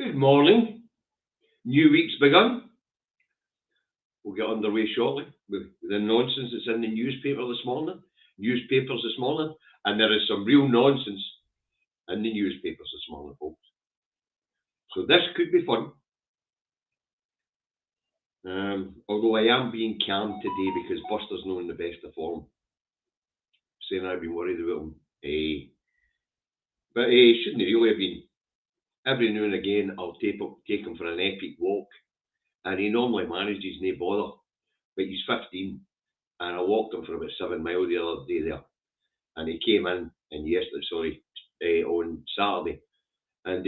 Good morning. New week's begun. We'll get underway shortly with the nonsense that's in the newspapers this morning, and there is some real nonsense in the newspapers this morning, folks. So this could be fun. Although I am being calm today because Buster's not in the best of form. Saying I've been worried about him. But he shouldn't really have been. Every now and again I'll take him for an epic walk, and he normally manages no bother. But he's 15, and I walked him for about 7 miles the other day there, and he came in on Saturday, and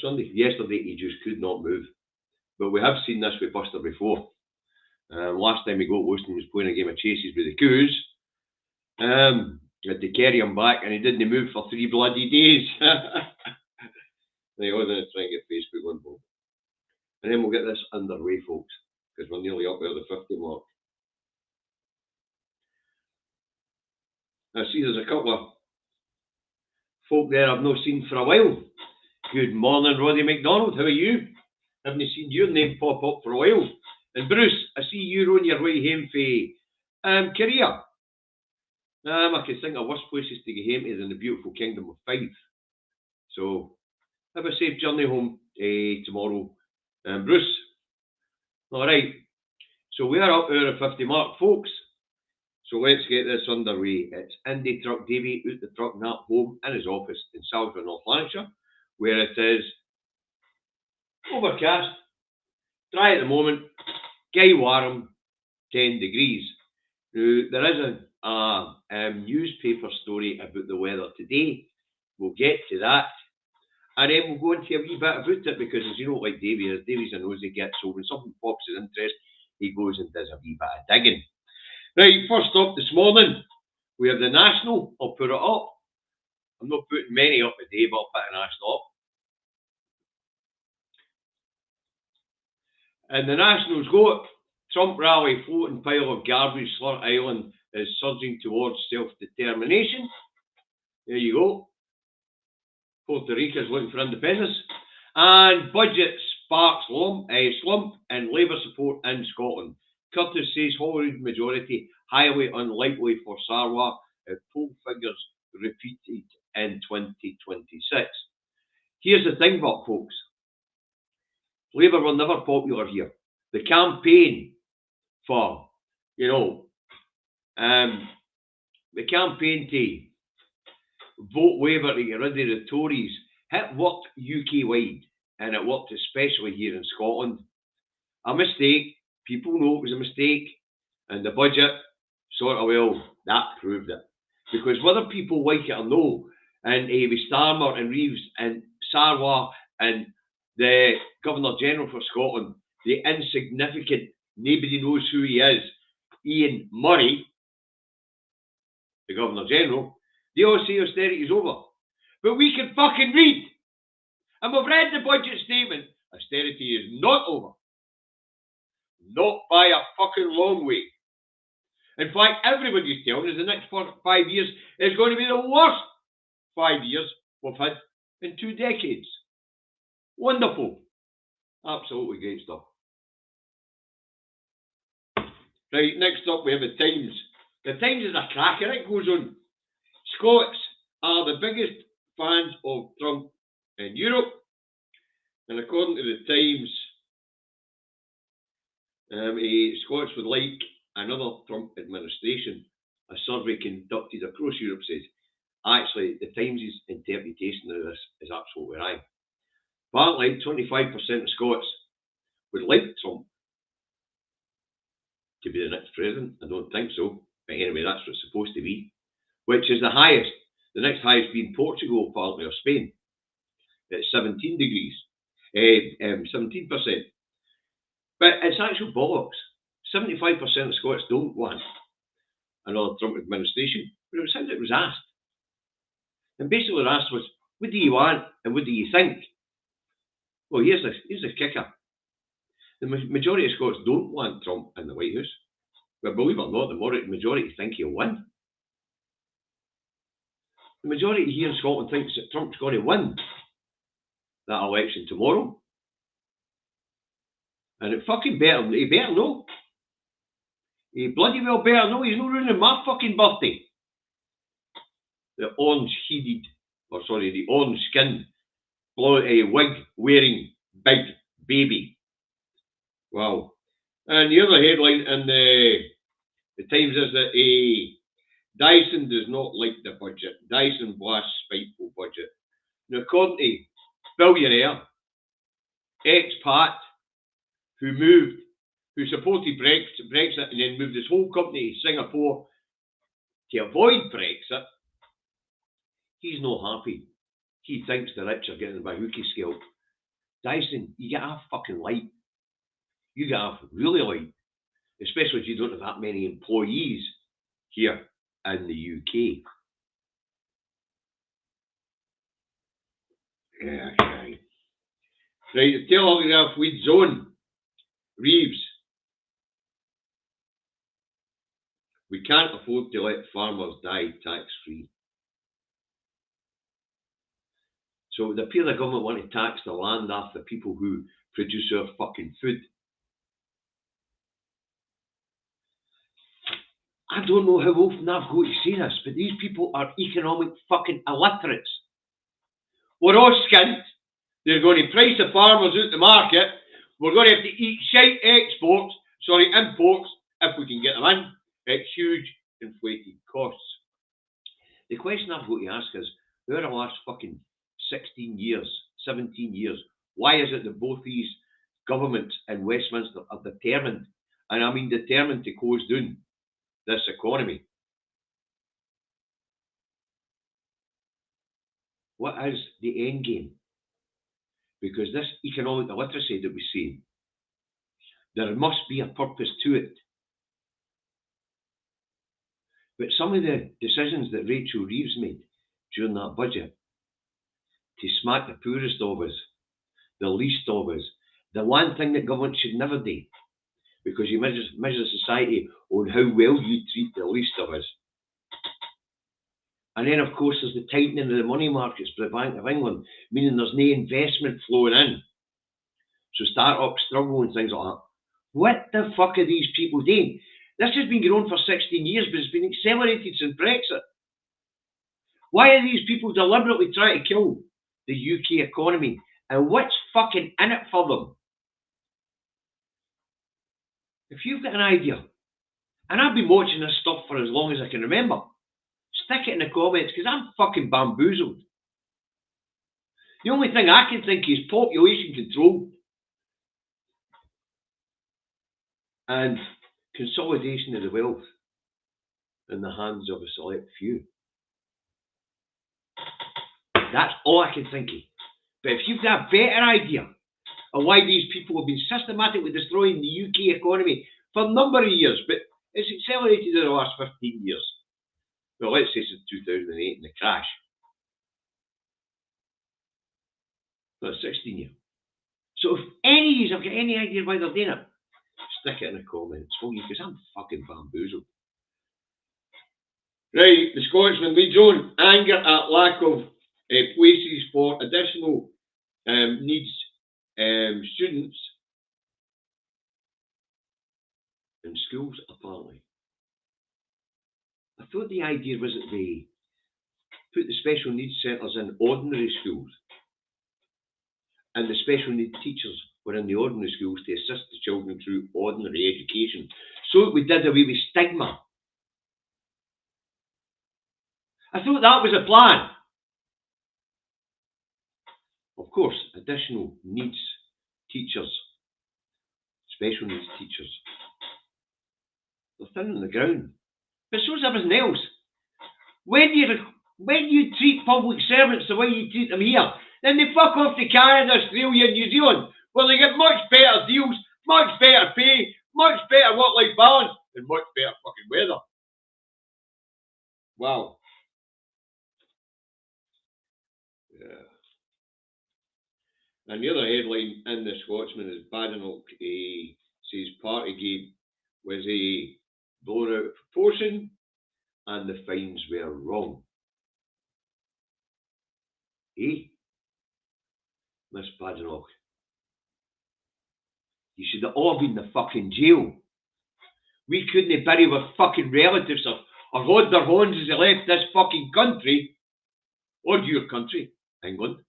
Sunday. Yesterday he just could not move. But we have seen this with Buster before. Last time he got loose and was playing a game of chases with the coos. Had to carry him back, and he didn't move for 3 bloody days. Right, I'm going to try and get Facebook on board. And then we'll get this underway, folks, because we're nearly up there the 50 mark. I see there's a couple of folk there I've not seen for a while. Good morning, Roddy McDonald. How are you? Haven't seen your name pop up for a while. And Bruce, I see you're on your way home for Korea. I can think of worse places to get home to than the beautiful Kingdom of Five. So, have a safe journey home tomorrow, Bruce. Alright, so we are up to the 50 mark, folks. So let's get this underway. It's Indy Truck Davy out the truck and at home in his office in Salisbury, North Lanarkshire, where it is overcast, dry at the moment, Guy warm, 10 degrees. Now, there is a newspaper story about the weather today. We'll get to that. And then we'll go into a wee bit about it, because as you know, like Davies a nosy gets, so when something pops his interest, he goes and does a wee bit of digging. Right, first up this morning, we have the National. I'll put it up. I'm not putting many up today, but I'll put a National up. And the National's got Trump rally floating pile of garbage, Slur Island is surging towards self-determination. There you go. Puerto Rico's looking for independence. And budget sparks slump in Labour support in Scotland. Curtis says Holyrood majority highly unlikely for Sarwar if poll figures repeated in 2026. Here's the thing, but folks. Labour were never popular here. The campaign for, the campaign to vote Labour to get rid of the Tories, it worked UK-wide, and it worked especially here in Scotland. A mistake. People know it was a mistake, and the budget, that proved it. Because whether people like it or no, and with Starmer and Reeves and Sarwar and the Governor-General for Scotland, the insignificant, nobody knows who he is, Ian Murray, the Governor-General, they all say austerity is over. But we can fucking read. And we've read the budget statement. Austerity is not over. Not by a fucking long way. In fact, everybody's telling us the next 5 years is going to be the worst 5 years we've had in 2 decades. Wonderful. Absolutely great stuff. Right, next up we have the Times. The Times is a cracker. It goes on. Scots are the biggest fans of Trump in Europe. And according to the Times, Scots would like another Trump administration. A survey conducted across Europe says, actually, the Times' interpretation of this is absolutely right. Apparently, 25% of Scots would like Trump to be the next president. I don't think so. But anyway, that's what it's supposed to be. Which is the highest. The next highest being Portugal, apparently, or Spain. It's 17 degrees. 17%. But it's actual bollocks. 75% of Scots don't want another Trump administration. But it was how it was asked. And basically the asked was, what do you want and what do you think? Well, here's the kicker. The majority of Scots don't want Trump in the White House. But believe it or not, the majority think he'll win. The majority here in Scotland thinks that Trump's going to win that election tomorrow. And it fucking better, he better know. He bloody well better know. He's not ruining my fucking birthday. The orange-skinned, wig-wearing big baby. Wow. And the other headline in the Times is that Dyson does not like the budget. Dyson blasts spiteful budget. Now, according to billionaire, expat, who supported Brexit and then moved his whole company to Singapore to avoid Brexit, he's not happy. He thinks the rich are getting by hooky scalp. Dyson, you get a fucking light. You get a really light. Especially if you don't have that many employees here in the UK. Yeah, okay. Right, the Telegraph Weed Zone. Reeves. We can't afford to let farmers die tax-free. So it appears the government want to tax the land off the people who produce our fucking food. I don't know how often I've got to say this, but these people are economic fucking illiterates. We're all skint. They're going to price the farmers out the market. We're going to have to eat shite imports, if we can get them in, at huge inflated costs. The question I've got to ask is, over the last fucking 16 years, 17 years, why is it that both these governments in Westminster are determined, and I mean determined to close down this economy? What is the end game? Because this economic illiteracy that we see, there must be a purpose to it. But some of the decisions that Rachel Reeves made during that budget, to smack the poorest of us, the least of us, the one thing that government should never do, because you measure society on how well you treat the least of us. And then, of course, there's the tightening of the money markets for the Bank of England, meaning there's no investment flowing in. So start-ups struggle and things like that. What the fuck are these people doing? This has been going on for 16 years, but it's been accelerated since Brexit. Why are these people deliberately trying to kill the UK economy? And what's fucking in it for them? If you've got an idea, and I've been watching this stuff for as long as I can remember, stick it in the comments, because I'm fucking bamboozled. The only thing I can think is population control and consolidation of the wealth in the hands of a select few. That's all I can think of. But if you've got a better idea of why these people have been systematically destroying the UK economy for a number of years, but it's accelerated in the last 15 years. Well, let's say since 2008 and the crash. That's 16 years. So if any of you have got any idea why they're doing it, stick it in the comments, will you? Because I'm fucking bamboozled. Right, the Scotsman leads on. Anger at lack of places for additional needs students in schools, apparently. I thought the idea was that they put the special needs centres in ordinary schools, and the special needs teachers were in the ordinary schools to assist the children through ordinary education. So we did away with stigma. I thought that was a plan. Of course, additional needs teachers, special needs teachers, they're thin on the ground. But so's everything else. When you treat public servants the way you treat them here, then they fuck off to Canada, Australia and New Zealand, where they get much better deals, much better pay, much better work-life balance, and much better fucking weather. Wow. Yeah. And the other headline in the Scotsman is Badenoch says partygate was blown out of proportion and the fines were wrong. Eh? Miss Badenoch. You should have all been in the fucking jail. We couldn't bury our fucking relatives or hold their horns as they left this fucking country. Or your country, England.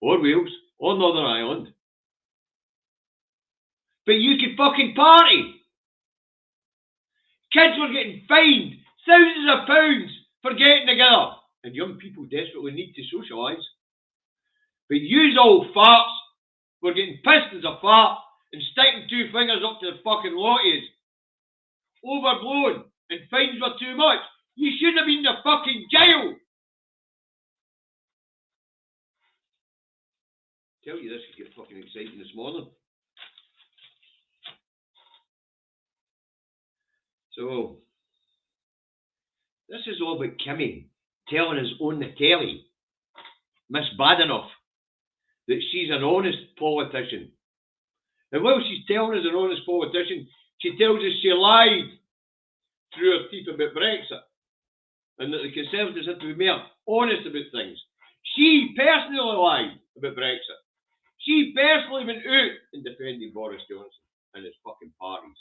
Or Wales. Or Northern Ireland. But you could fucking party. Kids were getting fined thousands of pounds for getting together. And young people desperately need to socialise. But yous old farts were getting pissed as a fart and sticking two fingers up to the fucking lotties. Overblown and fines were too much. You shouldn't have been in the fucking jail. Tell you this could get fucking exciting this morning. So, this is all about Kimmy telling us on the telly, Miss Badenoch, that she's an honest politician. And while she's telling us an honest politician, she tells us she lied through her teeth about Brexit and that the Conservatives had to be more honest about things. She personally lied about Brexit. She personally went out and defended Boris Johnson and his fucking parties.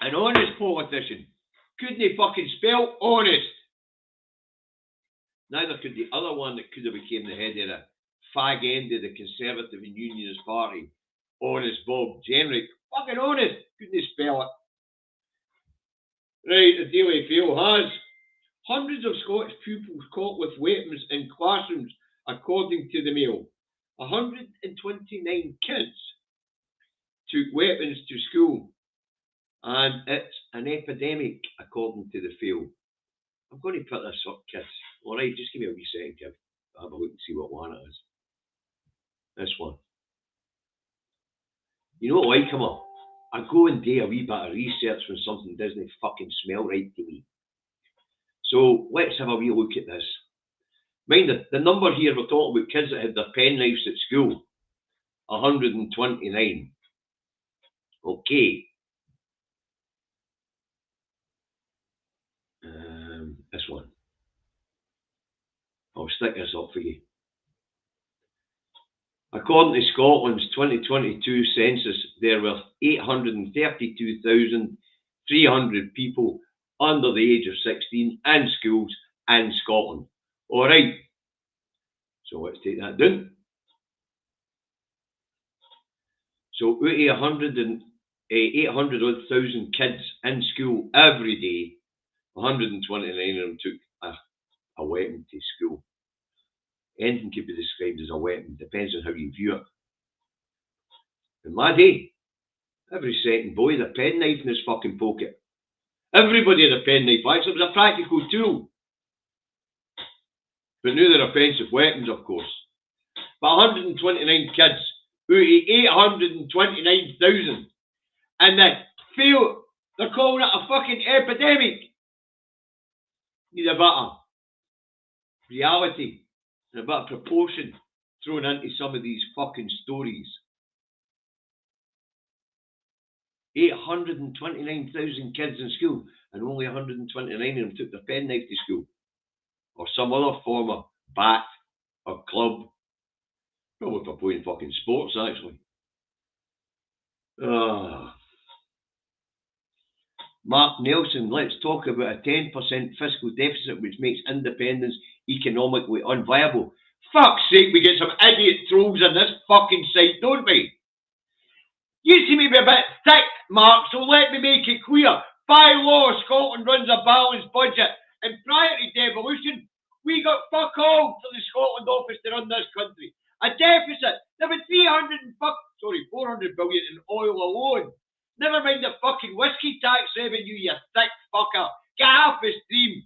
An honest politician. Couldn't he fucking spell honest? Neither could the other one that could have became the head of the fag end of the Conservative and Unionist Party. Honest Bob Jenrick. Fucking honest. Couldn't he spell it? Right, the Daily Mail has hundreds of Scottish pupils caught with weapons in classrooms, according to the Mail. 129 kids took weapons to school. And it's an epidemic, according to the Mail. I'm going to put this up, kids. Alright, just give me a wee second, kid. I'll have a look and see what one it is. This one. You know what I come up? I go and do a wee bit of research when something doesn't fucking smell right to me. So let's have a wee look at this. Mind the number here, we're talking about kids that had their penknives at school. 129. Okay. This one. I'll stick this up for you. According to Scotland's 2022 census, there were 832,300 people under the age of 16 in schools in Scotland. Alright, so let's take that down. So out of 800,000 kids in school every day, 129 of them took a weapon to school. Anything could be described as a weapon, depends on how you view it. In my day, every second boy had a penknife in his fucking pocket. Everybody had a penknife, actually it was a practical tool. But now they're offensive weapons, of course. But 129 kids out of 829,000. And they're calling it a fucking epidemic. Need a bit of reality and a bit of proportion thrown into some of these fucking stories. 829,000 kids in school, and only 129 of them took their penknife to school. Or some other form of bat or club. Probably for playing fucking sports, actually. Mark Nelson, let's talk about a 10% fiscal deficit which makes independence economically unviable. Fuck's sake, we get some idiot trolls on this fucking site, don't we? You seem to be a bit thick, Mark, so let me make it clear. By law, Scotland runs a balanced budget, and prior to devolution, we got fuck all to the Scotland office to run this country. A deficit. There was 400 billion in oil alone. Never mind the fucking whiskey tax revenue, you thick fucker. Get off the stream.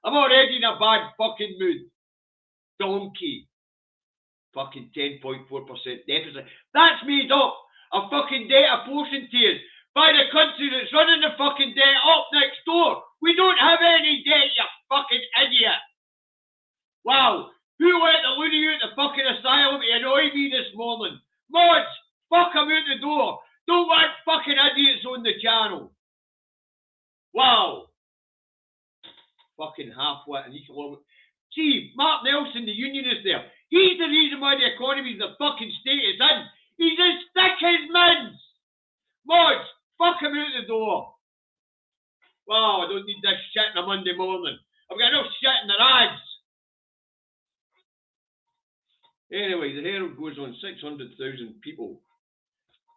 I'm already in a bad fucking mood. Donkey. Fucking 10.4% deficit. That's made up of fucking debt apportioned to us by the country that's running the fucking debt up next door. We don't have any debt, you fucking idiot. Wow. Who let the loony out the fucking asylum to annoy me this morning? Mods, fuck him out the door. Don't want fucking idiots on the channel. Wow. fucking half-wit and economic. See, Mark Nelson, the unionist there, he's the reason why the economy is the fucking state it's in. He's as thick as mince. Mods, fuck him out the door. Wow, I don't need this shit on a Monday morning. I've got enough shit in the rags. Anyway, the Herald goes on 600,000 people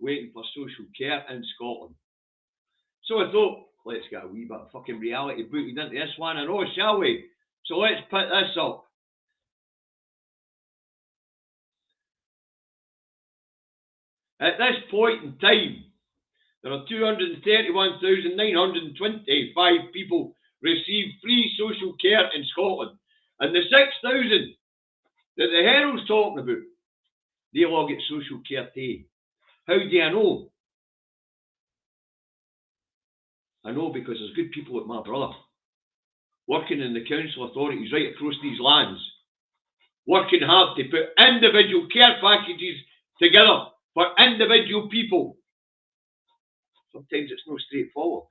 waiting for social care in Scotland. So I thought, let's get a wee bit of fucking reality booted into this one and all, shall we? So let's put this up. At this point in time, there are 231,925 people receive free social care in Scotland. And the 6,000 that the Herald's talking about, they'll all get social care too. How do I know? I know because there's good people like my brother, working in the council authorities right across these lands, working hard to put individual care packages together for individual people. Sometimes it's not straightforward.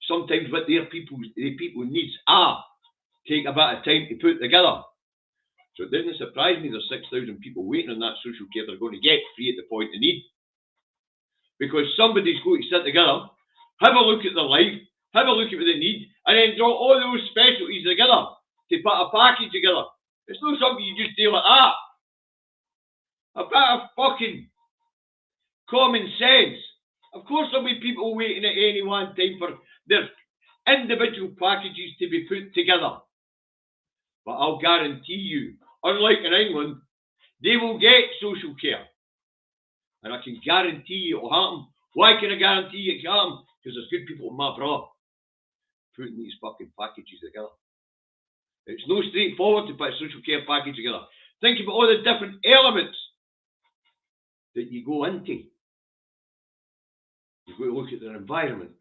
Sometimes what the people needs are take a bit of time to put together. So it doesn't surprise me there's 6,000 people waiting on that social care they're going to get free at the point of need. Because somebody's going to sit together, have a look at their life, have a look at what they need, and then draw all those specialties together to put a package together. It's not something you just do like that. A bit of fucking common sense. Of course there'll be people waiting at any one time for their individual packages to be put together. But I'll guarantee you, unlike in England, they will get social care. And I can guarantee you it will happen. Why can I guarantee it can happen? Because there's good people in my brother putting these fucking packages together. It's no straightforward to put a social care package together. Think about all the different elements that you go into. You've got to look at their environment,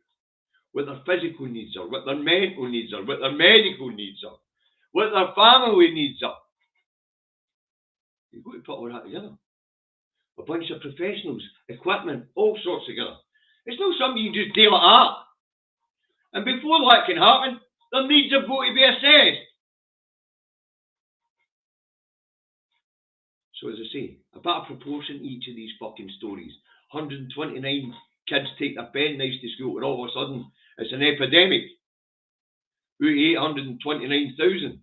what their physical needs are, what their mental needs are, what their medical needs are, what their family needs are. You've got to put all that together. A bunch of professionals, equipment, all sorts together. It's not something you just do like that. And before that can happen, their needs have got to be assessed. So as I say, a bit of proportion to each of these fucking stories. 129 kids take their pen knives to school and all of a sudden it's an epidemic. 829,000.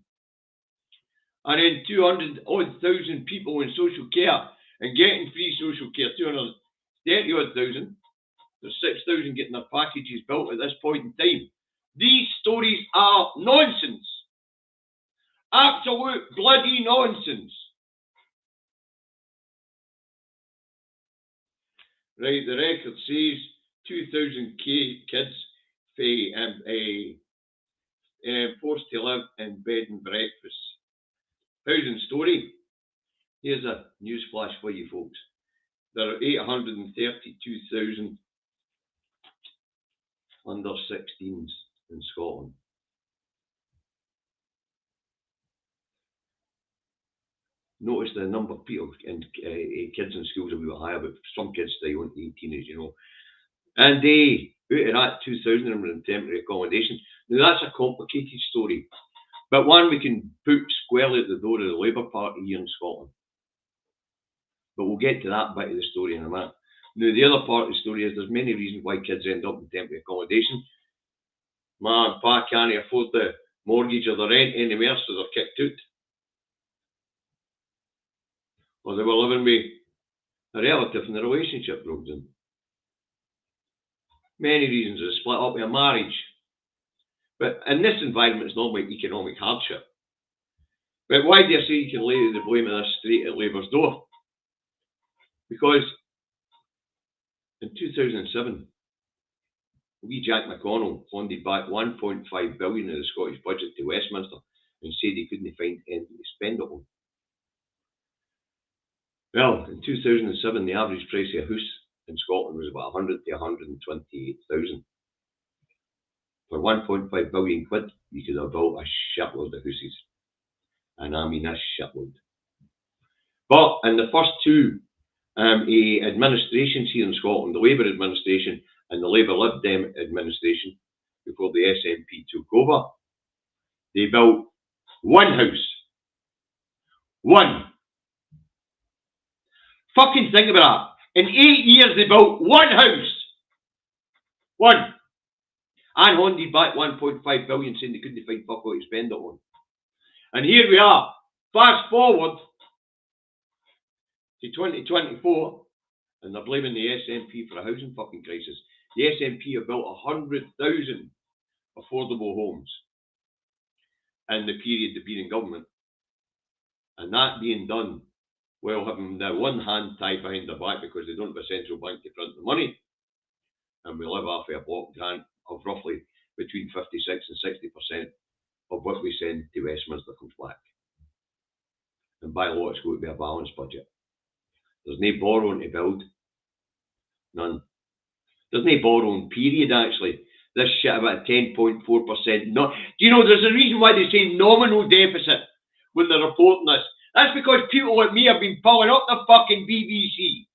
And then 200,000 people in social care and getting free social care, 230,000. There's 6,000 getting their packages built at this point in time. These stories are nonsense. Absolute bloody nonsense. Right, the record says 2,000 kids forced to live in bed and breakfast. Housing story. Here's a news flash for you folks. There are 832,000 under 16s in Scotland. Notice the number of people and kids in schools are a bit higher, but some kids stay on 18, as you know. And out of that 2,000 are in temporary accommodation. Now that's a complicated story, but one we can put squarely at the door of the Labour Party here in Scotland. But we'll get to that bit of the story in a minute. Now the other part of the story is there's many reasons why kids end up in temporary accommodation. Ma and pa can't afford the mortgage or the rent anywhere, so they're kicked out. Or they were living with a relative and the relationship broke down. Many reasons. They split up with a marriage. But in this environment, it's normally economic hardship. But why do I say you can lay the blame of this straight at Labour's door? Because in 2007, wee Jack McConnell funded back 1.5 billion of the Scottish budget to Westminster and said he couldn't find anything to spend it on. Well, in 2007, the average price of a house in Scotland was about 100 to 128,000. For 1.5 billion quid, you could have built a shitload of houses. And I mean a shitload. But in the first two administrations here in Scotland, the Labour administration and the Labour Lib Dem administration, before the SNP took over, They built one house. One. Fucking think about that. In 8 years, they built one house. One. And handed back 1.5 billion saying they couldn't find fuck all to spend it on. And here we are. Fast forward to 2024, and they're blaming the SNP for a housing fucking crisis. The SNP have built 100,000 affordable homes in the period they've been in government. And that being done while having their one hand tied behind their back because they don't have a central bank to print the money. And we live off a block grant of roughly between 56 and 60% of what we send to Westminster comes back. And by law, it's going to be a balanced budget. There's no borrowing to build. None. There's no borrowing, period, actually. This shit about 10.4%. No, do you know there's a reason why they say nominal deficit when they're reporting this? That's because people like me have been pulling up the fucking BBC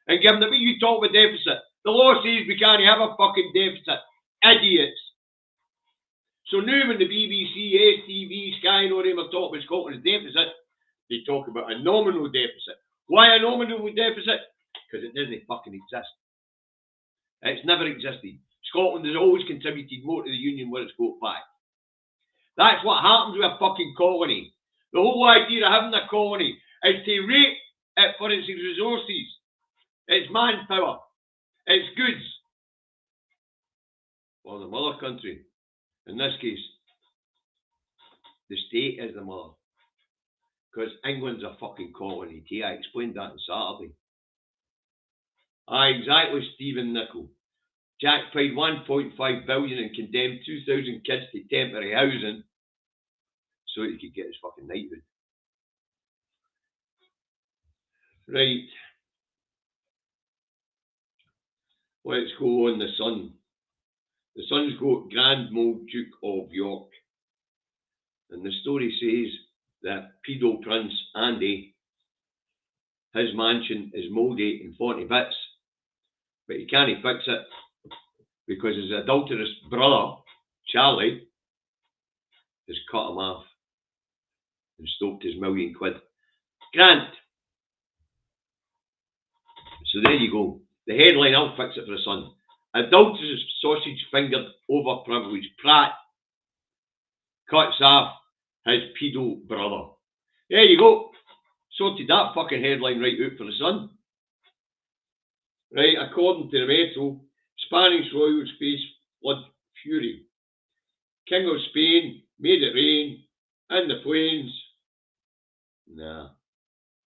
and giving them, you talk about deficit. The law says we can't have a fucking deficit. Idiots. So now when the BBC, STV, Sky and all them are talking about Scotland's deficit, they talk about a nominal deficit. Why a nominal deficit? Because it doesn't fucking exist. It's never existed. Scotland has always contributed more to the Union where it's got back. That's what happens with a fucking colony. The whole idea of having a colony is to rate it for its resources, its manpower, its goods. Well, the mother country, in this case, the state is the mother. Because England's a fucking colony too. I explained that on Saturday. Exactly, Stephen Nicol. Jack paid 1.5 billion and condemned 2,000 kids to temporary housing so he could get his fucking knighthood. Right. Let's go on the Sun. The Sun's got Grand Mold Duke of York. And the story says that pedo Prince Andy, his mansion is mouldy in 40 bits, but he can't fix it because his adulterous brother, Charlie, has cut him off and stoked his £1 million. Grant. So there you go. The headline, I'll fix it for the Sun. Adulterous sausage-fingered overprivileged Pratt cuts off his pedo brother. There you go. Sorted that fucking headline right out for the Sun. Right, according to the Metro, Spanish royals face flood fury. King of Spain made it rain in the plains. Nah,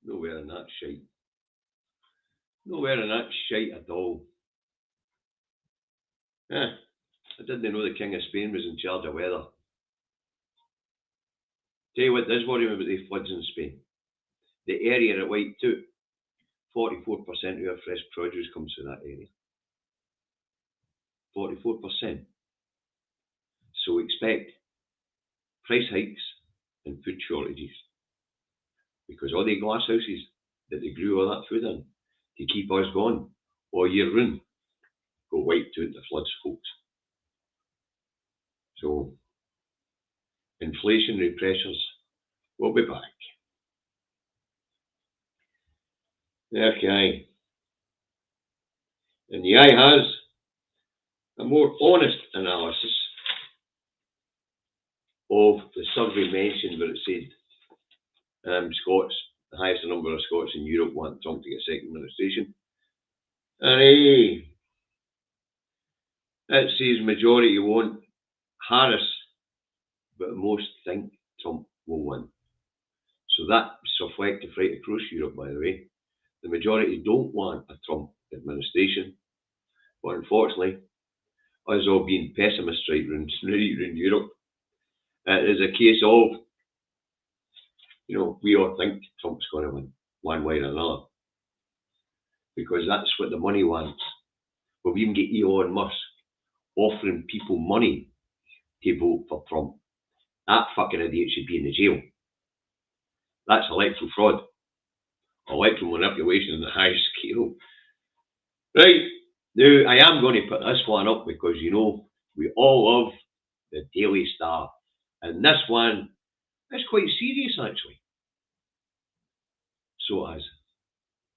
nowhere in that shite. Nowhere in that shite at all. I didn't know the King of Spain was in charge of weather. Tell you what does worry me about the floods in Spain. The area at White Toot, 44% of our fresh produce comes from that area. 44%. So expect price hikes and food shortages. Because all the glass houses that they grew all that food in to keep us going all year round go wiped out the floods, folks. So inflationary pressures will be back. Okay. And the eye has a more honest analysis of the survey mentioned where it said Scots, the highest number of Scots in Europe want Trump to get a second administration. And it says majority want Harris, but most think Trump will win. So that's reflective right across Europe, by the way. The majority don't want a Trump administration, but unfortunately, us all being pessimists right around Europe, it is a case of, we all think Trump's going to win one way or another, because that's what the money wants. We'll even get Elon Musk offering people money to vote for Trump. That fucking idiot should be in the jail. That's electoral fraud. Electoral manipulation on the highest scale. Right, now I am going to put this one up because we all love the Daily Star. And this one is quite serious, actually. So it is.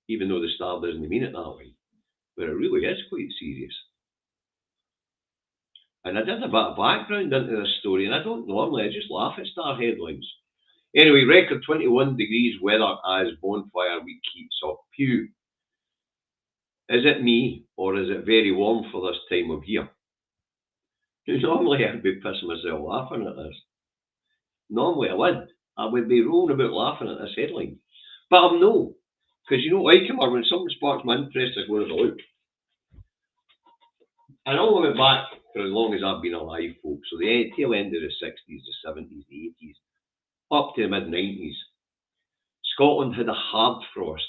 Even though the Star doesn't mean it that way. But it really is quite serious. And I did a bit of background into this story, and I don't normally, I just laugh at Star headlines. Anyway, record 21 degrees weather as bonfire week heats up. Pew. Is it me, or is it very warm for this time of year? Normally I'd be pissing myself laughing at this. Normally I would. I would be rolling about laughing at this headline. But I'm no. Because you know what I come on, when something sparks my interest, I go and have a look. And I went back for as long as I've been alive, folks. So the tail end of the 60s, the 70s, the 80s, up to the mid-90s. Scotland had a hard frost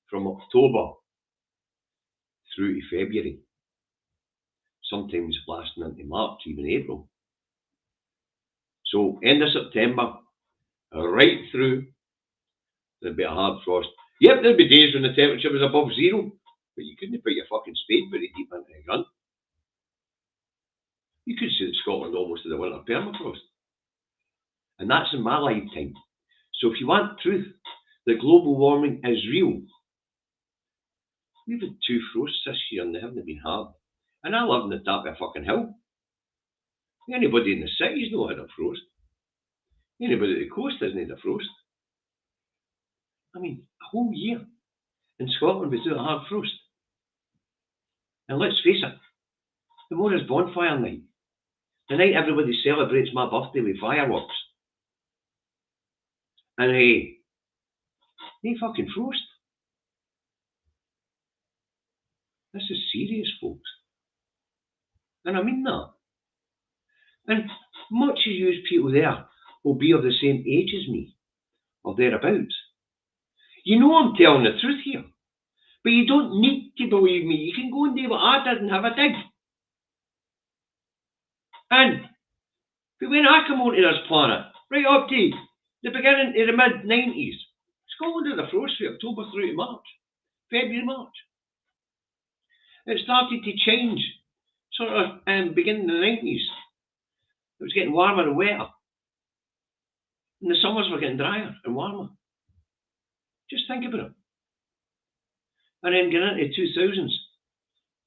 from October through to February. Sometimes lasting into March, even April. So end of September, right through, there'd be a hard frost. Yep, there'd be days when the temperature was above zero, but you couldn't put your fucking spade very deep into the ground. You could say that Scotland almost had a winter permafrost. And that's in my lifetime. So if you want truth that global warming is real, we've had 2 frosts this year and they haven't been hard. And I live in the top of a fucking hill. Anybody in the cities know had a frost. Anybody at the coast hasn't had a frost. I mean, a whole year in Scotland without a hard frost. And let's face it, tomorrow's bonfire night. The night everybody celebrates my birthday with fireworks. And hey, ain't fucking frost. This is serious, folks. And I mean that. And much as you people there will be of the same age as me, or thereabouts. You know I'm telling the truth here. But you don't need to believe me. You can go and do what I did and have a dig. And but when I come onto this planet, right up to the beginning of the mid-90s, Scotland had a frost from October through to March. February, March. It started to change sort of beginning in the 90s. It was getting warmer and wetter. And the summers were getting drier and warmer. Just think about it. And then getting into 2000s.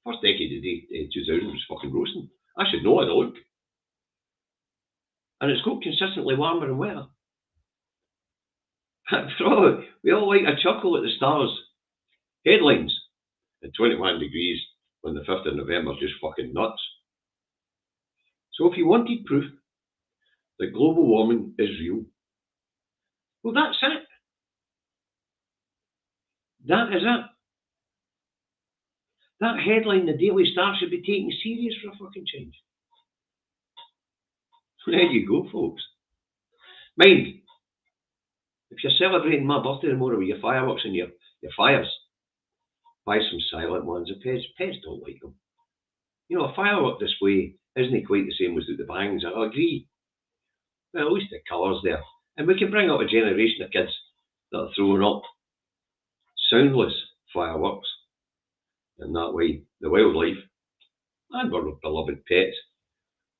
First decade of the 2000s was fucking roasting. I should know it, look. And it's got consistently warmer and wetter. We all like a chuckle at the stars. Headlines. At 21 degrees on the 5th of November, just fucking nuts. So if you wanted proof that global warming is real, well, that's it. That is it. That headline, the Daily Star, should be taken serious for a fucking change. There you go, folks. Mind, if you're celebrating my birthday tomorrow with your fireworks and your fires, buy some silent ones. The pets don't like them. You know, a firework display isn't quite the same as the bangs. I agree. But at least the colour's there. And we can bring up a generation of kids that are throwing up soundless fireworks. And that way, the wildlife and our beloved pets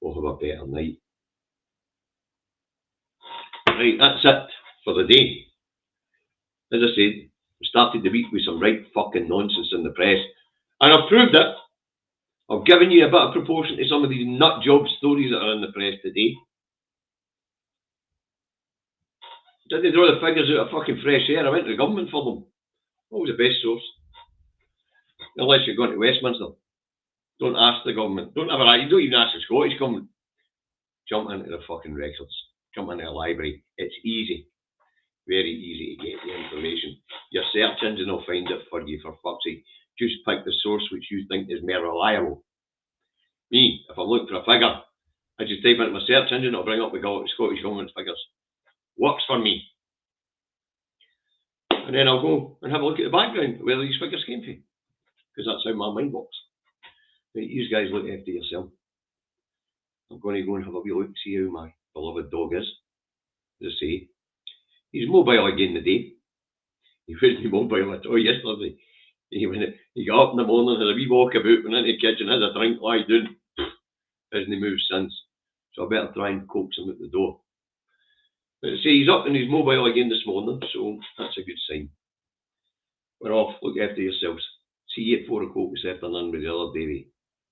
will have a better night. Right, that's it for the day. As I said, we started the week with some right fucking nonsense in the press. And I've proved it. I've given you a bit of proportion to some of these nut job stories that are in the press today. Didn't draw the figures out of fucking fresh air. I went to the government for them. What was the best source? Unless you're going to Westminster. Don't ask the government. You don't even ask the Scottish government. Jump into the fucking records. Jump into a library. It's easy. Very easy to get the information. Your search engine will find it for you, for fuck's sake. Just pick the source which you think is more reliable. Me, if I'm looking for a figure, I just type into my search engine, it'll bring up the Scottish government figures. Works for me. And then I'll go and have a look at the background, where these figures came from. Because that's how my mind works. Right, you guys look after yourself. I'm going to go and have a wee look, see how my beloved dog is. As I say, he's mobile again today. He wasn't mobile at all yesterday. He got up in the morning, had a wee walk about, went into the kitchen, had a drink, lie down. Hasn't moved since. So I better try and coax him out the door. But see, he's up on his mobile again this morning, so that's a good sign. We're off. Look after yourselves. See you at 4 o'clock this afternoon with the other Davy.